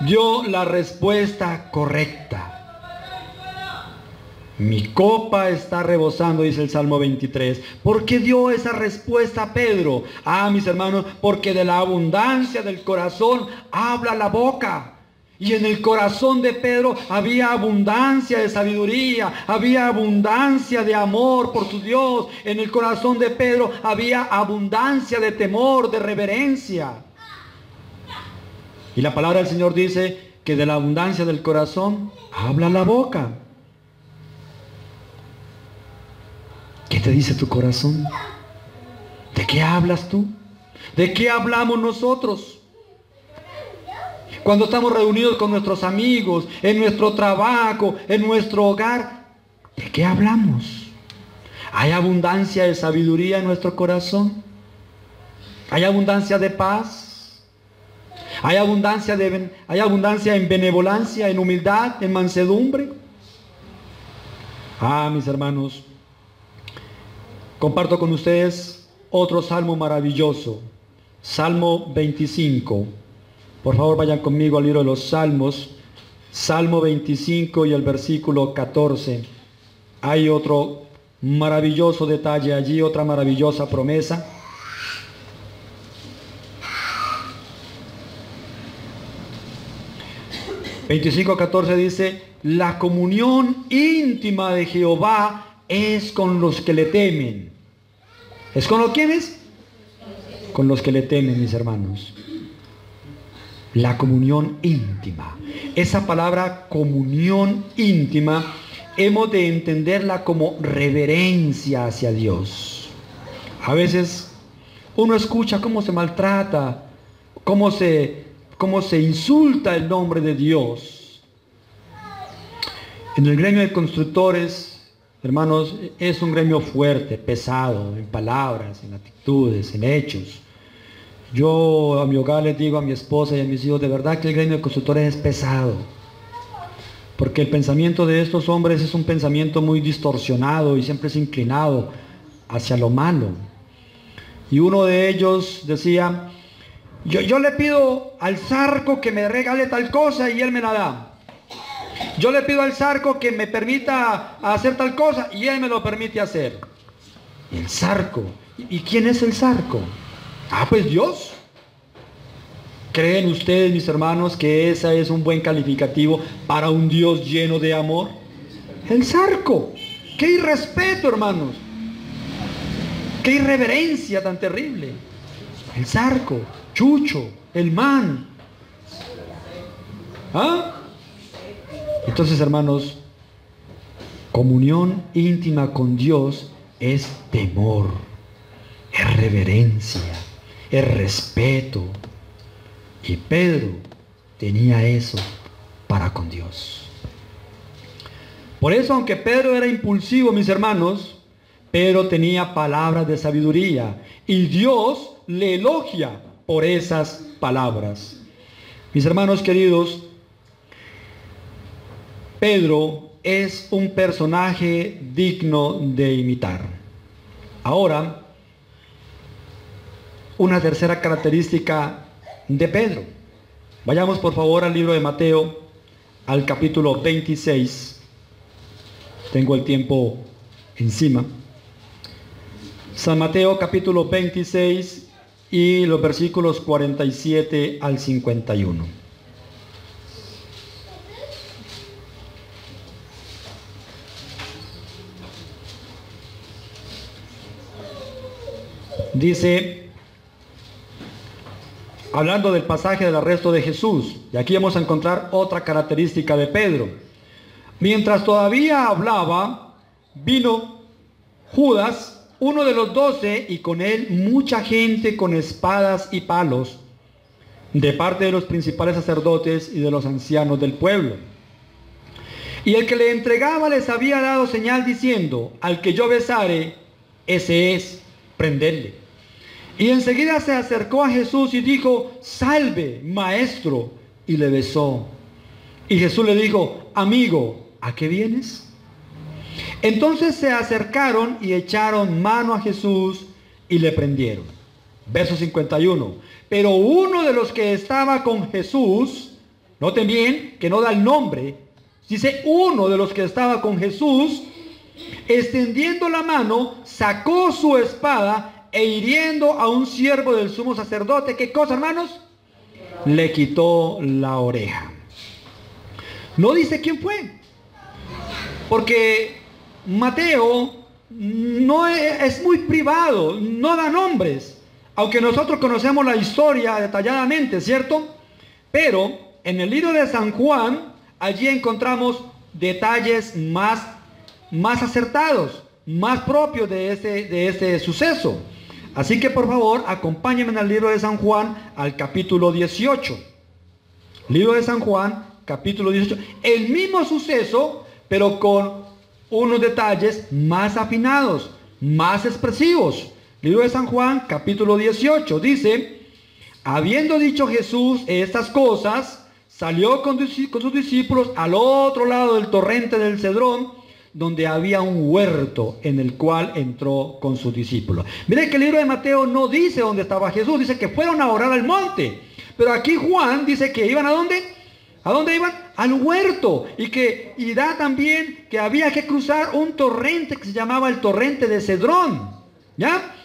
Speaker 1: dio la respuesta correcta. Mi copa está rebosando, dice el Salmo 23. ¿Por qué dio esa respuesta Pedro? Mis hermanos, porque de la abundancia del corazón habla la boca. Y en el corazón de Pedro había abundancia de sabiduría, había abundancia de amor por su Dios. En el corazón de Pedro había abundancia de temor, de reverencia. Y la palabra del Señor dice que de la abundancia del corazón habla la boca. ¿Qué te dice tu corazón? ¿De qué hablas tú? ¿De qué hablamos nosotros? Cuando estamos reunidos con nuestros amigos, en nuestro trabajo, en nuestro hogar, ¿de qué hablamos? ¿Hay abundancia de sabiduría en nuestro corazón? ¿Hay abundancia de paz? ¿Hay abundancia en benevolencia, en humildad, en mansedumbre? Mis hermanos, comparto con ustedes otro salmo maravilloso. Salmo 25. Por favor, vayan conmigo al libro de los Salmos. Salmo 25 y el versículo 14. Hay otro maravilloso detalle allí, otra maravillosa promesa. (25:14) dice: la comunión íntima de Jehová es con los que le temen. ¿Es con los quiénes? Con los que le temen, mis hermanos. La comunión íntima. Esa palabra comunión íntima hemos de entenderla como reverencia hacia Dios. A veces uno escucha cómo se maltrata, cómo se insulta el nombre de Dios. En el gremio de constructores, hermanos, es un gremio fuerte, pesado, en palabras, en actitudes, en hechos. Yo a mi hogar les digo, a mi esposa y a mis hijos, de verdad que el gremio de constructores es pesado. Porque el pensamiento de estos hombres es un pensamiento muy distorsionado y siempre es inclinado hacia lo malo. Y uno de ellos decía: yo le pido al Zarco que me regale tal cosa y él me la da. Yo le pido al Zarco que me permita hacer tal cosa y él me lo permite hacer. El Zarco. ¿Y quién es el Zarco? Pues Dios. ¿Creen ustedes, mis hermanos, que ese es un buen calificativo para un Dios lleno de amor? El Zarco. ¡Qué irrespeto, hermanos! ¡Qué irreverencia tan terrible! El Zarco, Chucho, el man. Entonces, hermanos, comunión íntima con Dios es temor, es reverencia, es respeto. Y Pedro tenía eso para con Dios. Por eso, aunque Pedro era impulsivo, mis hermanos, Pedro tenía palabras de sabiduría y Dios le elogia por esas palabras. Mis hermanos queridos, Pedro es un personaje digno de imitar. Ahora, una tercera característica de Pedro. Vayamos por favor al libro de Mateo, al capítulo 26. Tengo el tiempo encima. San Mateo capítulo 26 y los versículos 47 al 51. Dice: hablando del pasaje del arresto de Jesús. Y aquí vamos a encontrar otra característica de Pedro. Mientras todavía hablaba, vino Judas, uno de los 12, y con él mucha gente con espadas y palos, de parte de los principales sacerdotes y de los ancianos del pueblo. Y el que le entregaba les había dado señal diciendo: al que yo besare, ese es, prendedle. Y enseguida se acercó a Jesús y dijo: salve, maestro, y le besó. Y Jesús le dijo: amigo, ¿a qué vienes? Entonces se acercaron y echaron mano a Jesús y le prendieron. Verso 51. Pero uno de los que estaba con Jesús, noten bien que no da el nombre, dice uno de los que estaba con Jesús, extendiendo la mano, sacó su espada e hiriendo a un siervo del sumo sacerdote, ¿qué cosa, hermanos? Le quitó la oreja. No dice quién fue, porque Mateo no es muy privado, no da nombres, aunque nosotros conocemos la historia detalladamente, ¿cierto? Pero en el libro de San Juan, allí encontramos detalles más acertados, más propios de ese suceso. Así que por favor, acompáñenme en el libro de San Juan al capítulo 18. Libro de San Juan, capítulo 18. El mismo suceso, pero con unos detalles más afinados, más expresivos. Libro de San Juan, capítulo 18. Dice: habiendo dicho Jesús estas cosas, salió con sus discípulos al otro lado del torrente del Cedrón, donde había un huerto en el cual entró con sus discípulos. Miren que el libro de Mateo no dice dónde estaba Jesús, dice que fueron a orar al monte. Pero aquí Juan dice que iban ¿a dónde? ¿A dónde iban? Al huerto. Y da también que había que cruzar un torrente que se llamaba el torrente de Cedrón. ¿Ya?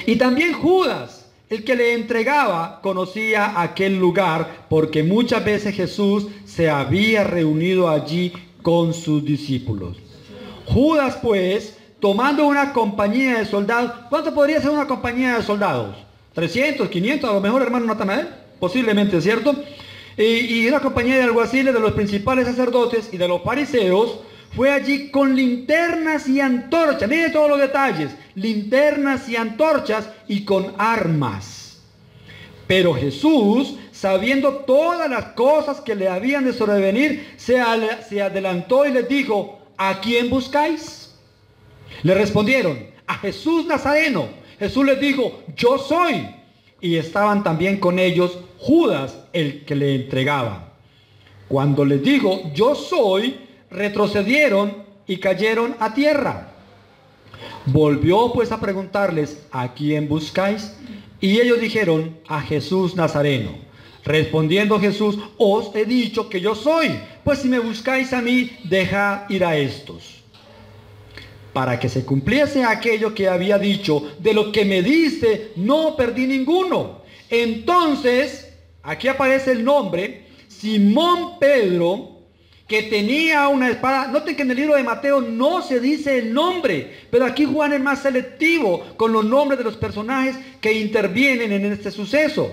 Speaker 1: Y también Judas, el que le entregaba, conocía aquel lugar porque muchas veces Jesús se había reunido allí con sus discípulos. Judas, pues, tomando una compañía de soldados. ¿Cuánto podría ser una compañía de soldados? 300, 500, a lo mejor, hermano Natanael, posiblemente, ¿cierto? Y una compañía de alguaciles, de los principales sacerdotes y de los fariseos, fue allí con linternas y antorchas. Miren todos los detalles: linternas y antorchas y con armas. Pero Jesús, sabiendo todas las cosas que le habían de sobrevenir, se adelantó y les dijo: ¿a quién buscáis? Le respondieron: a Jesús Nazareno. Jesús les dijo: yo soy. Y estaban también con ellos Judas, el que le entregaba. Cuando les dijo: yo soy, retrocedieron y cayeron a tierra. Volvió pues a preguntarles: ¿a quién buscáis? Y ellos dijeron: a Jesús Nazareno. Respondiendo Jesús: os he dicho que yo soy. Pues si me buscáis a mí, dejad ir a estos. Para que se cumpliese aquello que había dicho: de lo que me diste, no perdí ninguno. Entonces, aquí aparece el nombre: Simón Pedro, que tenía una espada. Noten que en el libro de Mateo no se dice el nombre, pero aquí Juan es más selectivo con los nombres de los personajes que intervienen en este suceso.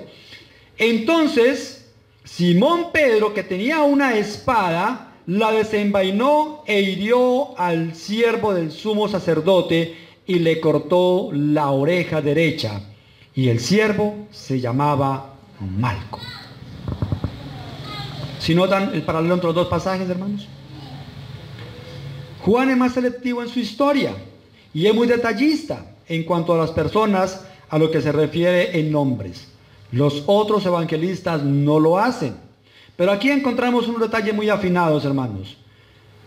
Speaker 1: Entonces, Simón Pedro, que tenía una espada, la desenvainó e hirió al siervo del sumo sacerdote y le cortó la oreja derecha. Y el siervo se llamaba Malco. ¿Si notan el paralelo entre los dos pasajes, hermanos? Juan es más selectivo en su historia y es muy detallista en cuanto a las personas a lo que se refiere en nombres. Los otros evangelistas no lo hacen. Pero aquí encontramos unos detalles muy afinados, hermanos.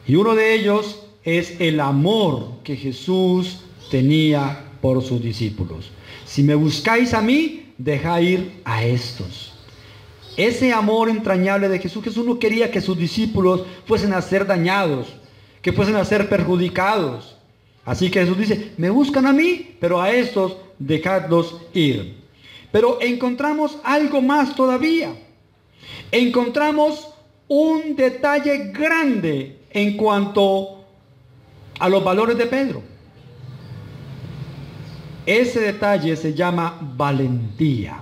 Speaker 1: Y uno de ellos es el amor que Jesús tenía por sus discípulos. Si me buscáis a mí, dejad ir a estos. Ese amor entrañable de Jesús. Jesús no quería que sus discípulos fuesen a ser dañados, que fuesen a ser perjudicados. Así que Jesús dice: me buscan a mí, pero a estos dejadlos ir. Pero encontramos algo más todavía. Encontramos un detalle grande en cuanto a los valores de Pedro. Ese detalle se llama valentía.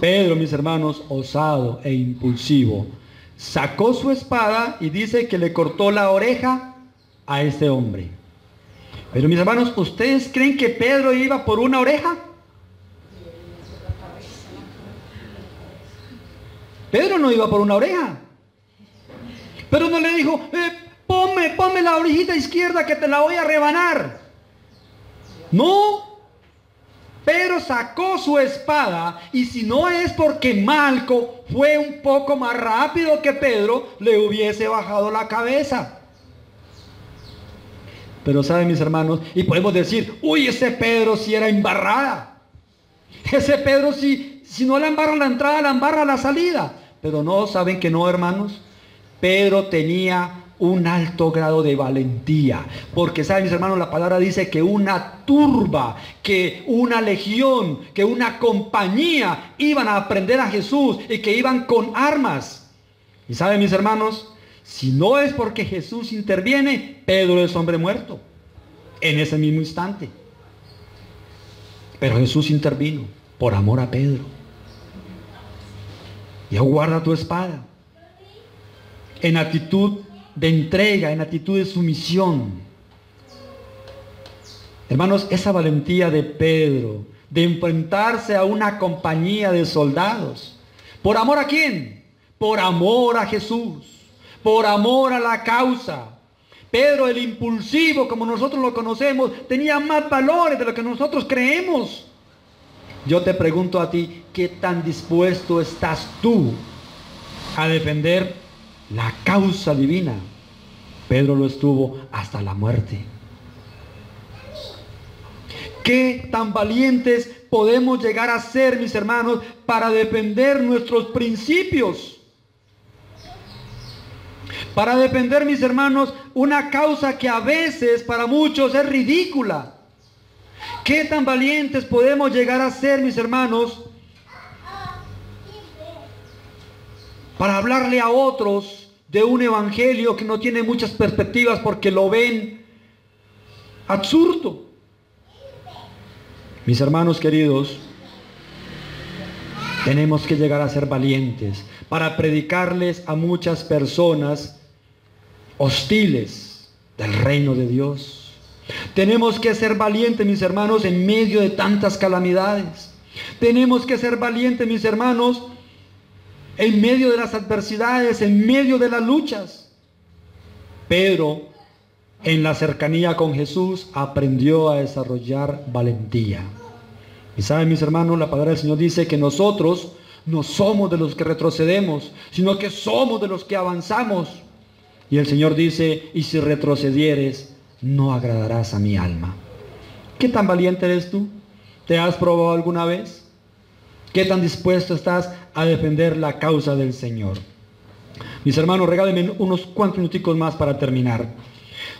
Speaker 1: Pedro, mis hermanos, osado e impulsivo, sacó su espada y dice que le cortó la oreja a este hombre. Pero mis hermanos, ¿ustedes creen que Pedro iba por una oreja? Pedro no iba por una oreja. Pedro no le dijo, ponme la orejita izquierda que te la voy a rebanar. No. Pedro sacó su espada, y si no es porque Malco fue un poco más rápido que Pedro, le hubiese bajado la cabeza. Pero saben, mis hermanos, y podemos decir, uy, ese Pedro sí era embarrada. Ese Pedro sí, si no la embarra la entrada, la embarra la salida. Pero no, ¿saben que no, hermanos? Pedro tenía un alto grado de valentía, porque saben, mis hermanos, la palabra dice que una turba, que una legión, que una compañía iban a aprender a Jesús y que iban con armas. Y saben, mis hermanos, si no es porque Jesús interviene, Pedro es hombre muerto en ese mismo instante. Pero Jesús intervino por amor a Pedro. Y guarda tu espada en actitud de entrega, en actitud de sumisión. Hermanos, esa valentía de Pedro de enfrentarse a una compañía de soldados, ¿por amor a quién? Por amor a Jesús, por amor a la causa. Pedro, el impulsivo, como nosotros lo conocemos, tenía más valores de lo que nosotros creemos. Yo te pregunto a ti, ¿qué tan dispuesto estás tú a defender la causa divina? Pedro lo estuvo hasta la muerte. ¿Qué tan valientes podemos llegar a ser, mis hermanos, para defender nuestros principios? Para defender, mis hermanos, una causa que a veces para muchos es ridícula. ¿Qué tan valientes podemos llegar a ser, mis hermanos, para hablarle a otros de un evangelio que no tiene muchas perspectivas porque lo ven absurdo? Mis hermanos queridos, tenemos que llegar a ser valientes para predicarles a muchas personas hostiles del reino de Dios. Tenemos que ser valientes, mis hermanos, en medio de tantas calamidades. Tenemos que ser valientes, mis hermanos, en medio de las adversidades, en medio de las luchas. Pedro, en la cercanía con Jesús, aprendió a desarrollar valentía. Y saben, mis hermanos, la palabra del Señor dice que nosotros no somos de los que retrocedemos, sino que somos de los que avanzamos. Y el Señor dice, y si retrocedieres, no agradarás a mi alma. ¿Qué tan valiente eres tú? ¿Te has probado alguna vez? ¿Qué tan dispuesto estás a defender la causa del Señor? Mis hermanos, regálenme unos cuantos minuticos más para terminar.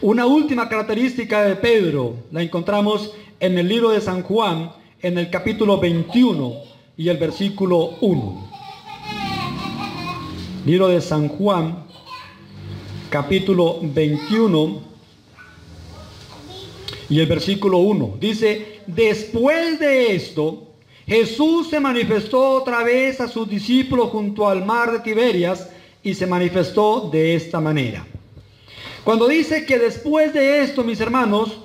Speaker 1: Una última característica de Pedro la encontramos en el libro de San Juan, en el capítulo 21 y el versículo 1. Libro de San Juan, capítulo 21 y el versículo 1. Dice, después de esto, Jesús se manifestó otra vez a sus discípulos junto al mar de Tiberias y se manifestó de esta manera. Cuando dice que después de esto, mis hermanos,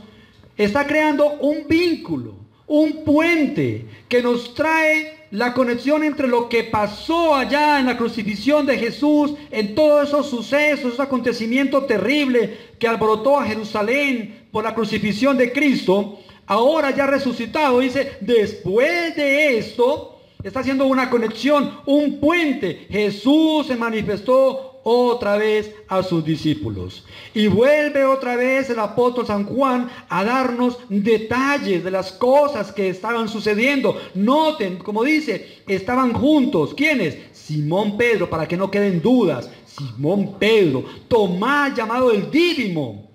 Speaker 1: está creando un vínculo, un puente que nos trae la conexión entre lo que pasó allá en la crucifixión de Jesús, en todos esos sucesos, ese acontecimiento terrible que alborotó a Jerusalén por la crucifixión de Cristo. Ahora ya resucitado, dice, después de esto, está haciendo una conexión, un puente. Jesús se manifestó otra vez a sus discípulos. Y vuelve otra vez el apóstol San Juan a darnos detalles de las cosas que estaban sucediendo. Noten, como dice, estaban juntos. ¿Quiénes? Simón Pedro, para que no queden dudas. Simón Pedro, Tomás llamado el Dídimo.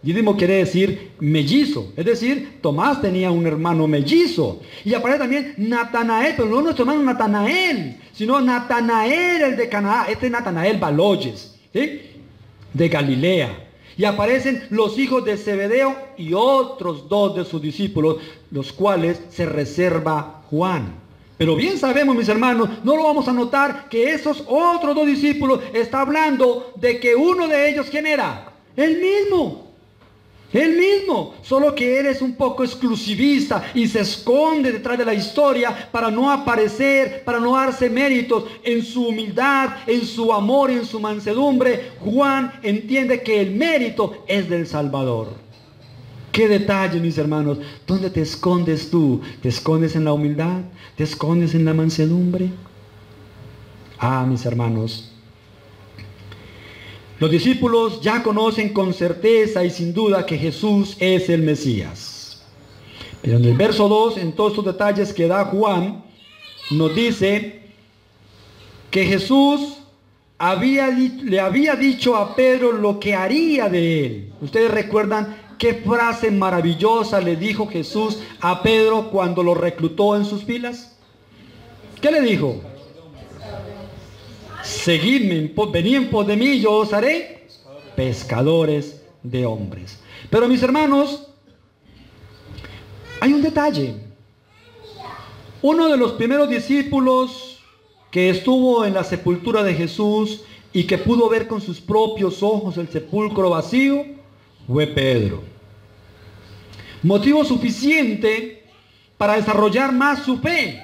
Speaker 1: Dídimo quiere decir mellizo, es decir, Tomás tenía un hermano mellizo. Y aparece también Natanael, pero no nuestro hermano Natanael, sino Natanael el de Canaán, este es Natanael Baloyes, ¿sí? De Galilea. Y aparecen los hijos de Zebedeo y otros dos de sus discípulos, los cuales se reserva Juan. Pero bien sabemos, mis hermanos, no lo vamos a notar, que esos otros dos discípulos está hablando de que uno de ellos, ¿quién era? Él mismo. Él mismo. Solo que él es un poco exclusivista y se esconde detrás de la historia para no aparecer, para no darse méritos en su humildad, en su amor y en su mansedumbre. Juan entiende que el mérito es del Salvador. Qué detalle, mis hermanos. ¿Dónde te escondes tú? ¿Te escondes en la humildad? ¿Te escondes en la mansedumbre? Ah, mis hermanos, los discípulos ya conocen con certeza y sin duda que Jesús es el Mesías. Pero en el verso 2, en todos estos detalles que da Juan, nos dice que Jesús le había dicho a Pedro lo que haría de él. ¿Ustedes recuerdan qué frase maravillosa le dijo Jesús a Pedro cuando lo reclutó en sus filas? ¿Qué le dijo? Seguidme, venid en pos de mí, yo os haré pescadores de hombres. Pero mis hermanos, hay un detalle. Uno de los primeros discípulos que estuvo en la sepultura de Jesús y que pudo ver con sus propios ojos el sepulcro vacío fue Pedro. Motivo suficiente para desarrollar más su fe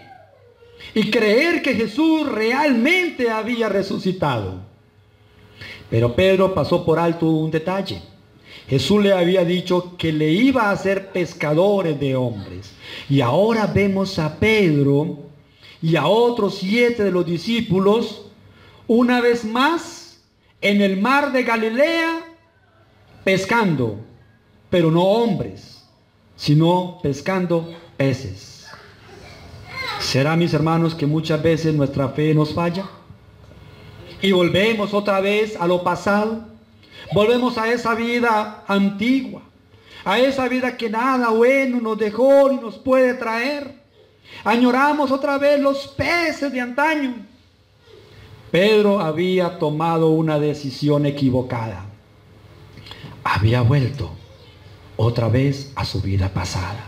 Speaker 1: y creer que Jesús realmente había resucitado. Pero Pedro pasó por alto un detalle. Jesús le había dicho que le iba a hacer pescadores de hombres. Y ahora vemos a Pedro y a otros 7 de los discípulos una vez más en el mar de Galilea pescando, pero no hombres, sino pescando peces. ¿Será, mis hermanos, que muchas veces nuestra fe nos falla? Y volvemos otra vez a lo pasado. Volvemos a esa vida antigua, a esa vida que nada bueno nos dejó ni nos puede traer. Añoramos otra vez los peces de antaño. Pedro había tomado una decisión equivocada. Había vuelto otra vez a su vida pasada.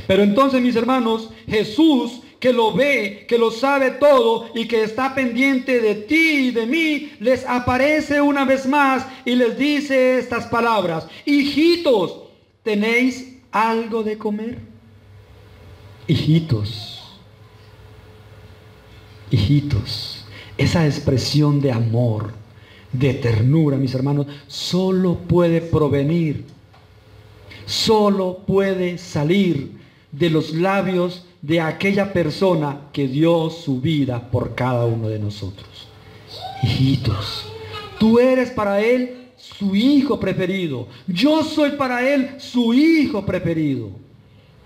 Speaker 1: Pero entonces, mis hermanos, Jesús, que lo ve, que lo sabe todo y que está pendiente de ti y de mí, les aparece una vez más y les dice estas palabras: hijitos, ¿tenéis algo de comer? Hijitos, hijitos, esa expresión de amor, de ternura, mis hermanos, solo puede provenir, solo puede salir de los labios de aquella persona que dio su vida por cada uno de nosotros. Hijitos, tú eres para él su hijo preferido. Yo soy para él su hijo preferido.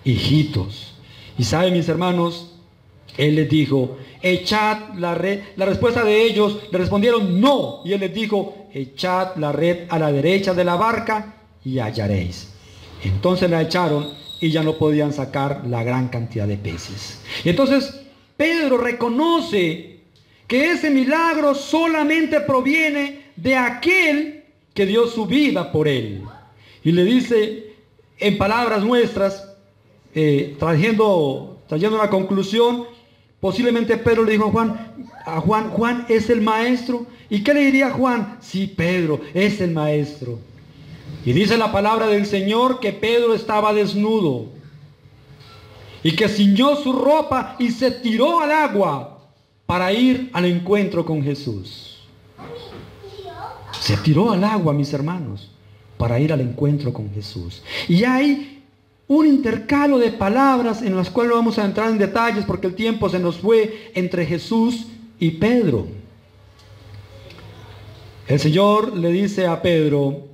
Speaker 1: Hijitos. Y saben, mis hermanos, él les dijo: echad la red. La respuesta de ellos le respondieron no. Y él les dijo: echad la red a la derecha de la barca y hallaréis. Entonces la echaron y ya no podían sacar la gran cantidad de peces. Y entonces Pedro reconoce que ese milagro solamente proviene de aquel que dio su vida por él. Y le dice en palabras nuestras, trayendo una conclusión, posiblemente Pedro le dijo a Juan, Juan es el maestro. ¿Y qué le diría Juan? Sí, Pedro es el maestro. Y dice la palabra del Señor que Pedro estaba desnudo y que ciñó su ropa y se tiró al agua para ir al encuentro con Jesús. Se tiró al agua, mis hermanos, para ir al encuentro con Jesús. Y hay un intercalo de palabras en las cuales no vamos a entrar en detalles porque el tiempo se nos fue, entre Jesús y Pedro. El Señor le dice a Pedro: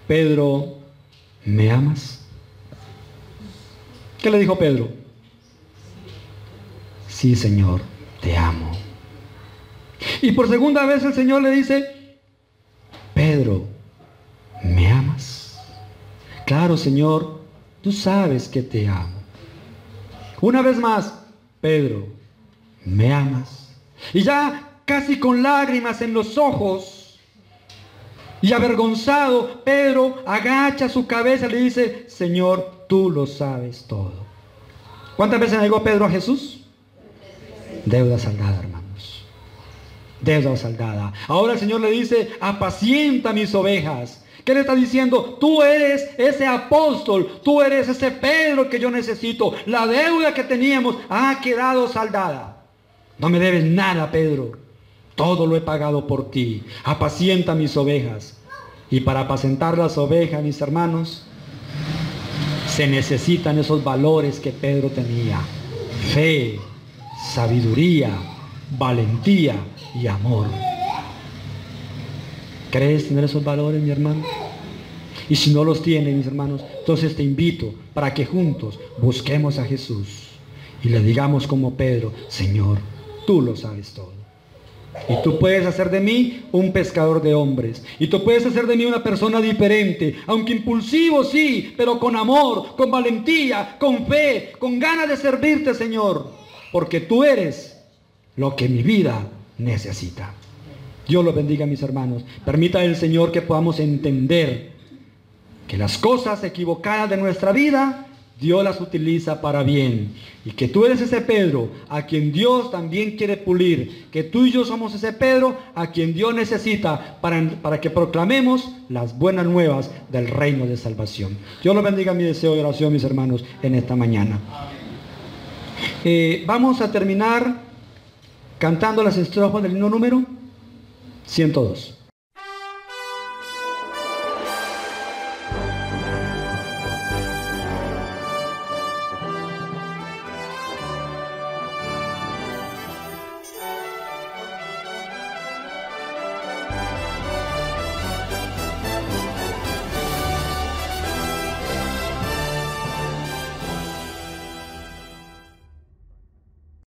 Speaker 1: Pedro, ¿me amas? ¿Qué le dijo Pedro? Sí, Señor, te amo. Y por segunda vez el Señor le dice: Pedro, ¿me amas? Claro, Señor, tú sabes que te amo. Una vez más: Pedro, ¿me amas? Y ya casi con lágrimas en los ojos y avergonzado, Pedro agacha su cabeza y le dice: Señor, tú lo sabes todo. ¿Cuántas veces negó Pedro a Jesús? Deuda saldada, hermanos. Deuda saldada. Ahora el Señor le dice, apacienta mis ovejas. ¿Qué le está diciendo? Tú eres ese apóstol, tú eres ese Pedro que yo necesito. La deuda que teníamos ha quedado saldada. No me debes nada, Pedro. Todo lo he pagado por ti. Apacienta mis ovejas. Y para apacentar las ovejas, mis hermanos, se necesitan esos valores que Pedro tenía. Fe, sabiduría, valentía y amor. ¿Crees tener esos valores, mi hermano? Y si no los tienes, mis hermanos, entonces te invito para que juntos busquemos a Jesús y le digamos como Pedro, Señor, tú lo sabes todo. Y tú puedes hacer de mí un pescador de hombres. Y tú puedes hacer de mí una persona diferente, aunque impulsivo, sí, pero con amor, con valentía, con fe, con ganas de servirte, Señor. Porque tú eres lo que mi vida necesita. Dios los bendiga, mis hermanos. Permita el Señor que podamos entender que las cosas equivocadas de nuestra vida, Dios las utiliza para bien. Y que tú eres ese Pedro a quien Dios también quiere pulir. Que tú y yo somos ese Pedro a quien Dios necesita para que proclamemos las buenas nuevas del reino de salvación. Dios los bendiga, mi deseo de oración, mis hermanos, en esta mañana. Vamos a terminar cantando las estrofas del himno número 102.